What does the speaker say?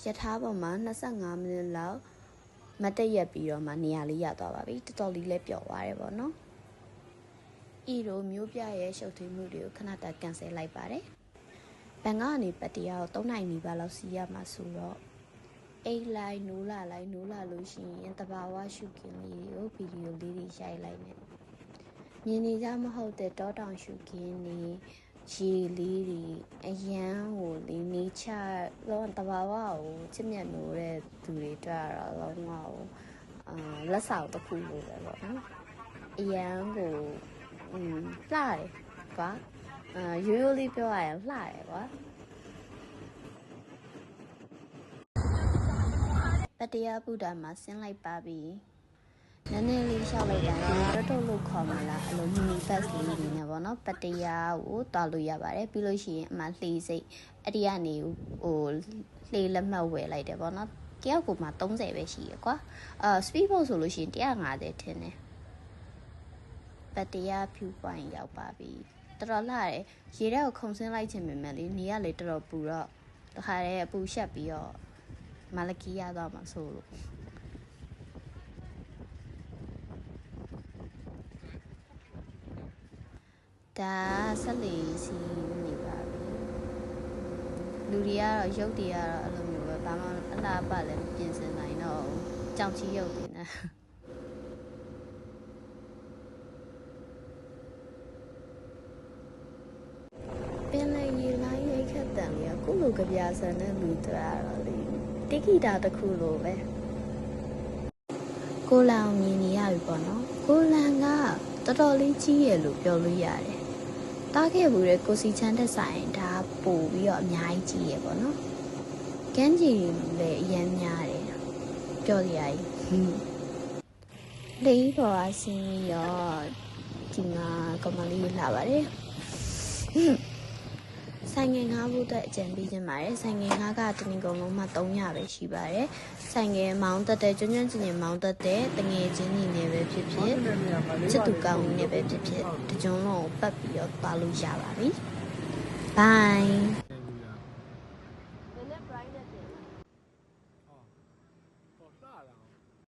ရထားပေါ်မှာ25မိနစ်လောက်မတ်တက်ရက်ပြီးတော့မှနေရာလေးရသွားပါပြီတော်တော်လေးလည်းပျော်သွားတယ်ပေါ့နော်ဤတို့မျိုးပြရဲ့ရှုပ်ထွေးမှုတွေကိုခဏတကန်ဆယ်လိုက်ပါတယ်ဘန်ကနေပတ္တရာကို3နိုင်နီးပါးလောက်စီးရမှာဆိုတော့အိတ်လိုက်နိုးလာလို့ရှိရင်တဘာဝရှုခင်းလေးကိုဗီဒီယိုလေးတွေရိုက်လိုက်မယ်မြင်နေကြမဟုတ်တဲ့တောတောင်ရှုခင်းနေရေလေးတွေအရန်ကိုလေးနေချတော့တဘာဝကိုချစ်မြတ်နိုးတဲ့သူတွေတွေ့ရတော့လုံးဝလက်ဆောင်တစ်ခုလိုပဲပေါ့နော်အရန်ကိုလှတယ်ကွာရိုးရိုးလေးပြောရရင်လှတယ်ကွာပတ္တရာဗုဒ္ဓမှာဆင်းလိုက်ပါပြီနည်းနည်းလေးရှောက်လိုက်တာတော်လို့ခေါ်မလားအဲ့လိုမီနီဘတ်စ်လေးနေပေါ့နော်ပတ္တရာကိုတွားလို့ရပါတယ်ပြီးလို့ရှိရင်အမှလှေစိတ်အဲ့ဒီကနေဟိုလှေလက်မှတ်ဝယ်လိုက်တယ်ပေါ့နော်တယောက်ကိုမှ30ပဲရှိရကွာspeed boat ဆိုလို့ရှိရင်150ထင်တယ်ပတ္တရာ view point ရောက်ပါပြီတော်တော်လှတယ်ရေထဲကိုခုန်ဆင်းလိုက်ခြင်းပဲမယ်လေနေရလေတော်တော်ပူတော့တခါတည်းအပူရှက်ပြီးတော့မလကီရတော့မှဆိုလို့ဒါဆက်လီစီနေပါပြီလူတွေကတော့ရုပ်တွေကတော့အဲ့လိုမျိုးပဲဘာမှအလားပါလည်းပြင်ဆင်နိုင်တော့ကြောင်ချီရုပ်တွေနဲ့ပင်လေရေလိုင်းရိတ်ခတ်တံလေးကခုလိုကြပြဆန်တဲ့လူတွေကတော့လေတိခိတာတစ်ခုလိုပဲကိုလန်မြင်နေရပြီပေါ့နော်ကိုလန်ကတော်တော်လေးကြီးရလို့ပြောလို့ရတယ်တားခဲ့ဘူးတဲ့ကိုစီချမ်းတဲ့ဆိုင်ဒါပို့ပြီးတော့အများကြီးကြီးရပေါ့နော်ကန်းကြီးလည်းအရင်များတယ်ပြောရည်လေးပေါ်အစင်းရောဒီမှာကမလေးလာပါတယ်ဆိုင်ငယ်ငါးဖို့အတွက်အကြံပေးခြင်းပါတယ်ဆိုင်ငယ်ငါးကတနင်္ဂနွေလုံးမှာ300ပဲရှိပါတယ်ဆိုင်ငယ်မောင်းတက်တဲ့ကျွန်းကျွန်းချင်းချင်းမောင်းတက်တဲ့တငယ်ချင်းညီနေပဲဖြစ်ဖြစ်ချစ်သူကောင်းနေပဲဖြစ်ဖြစ်တကြုံလုံးကိုပတ်ပြီးတော့ပါလို့ရပါပြီ bye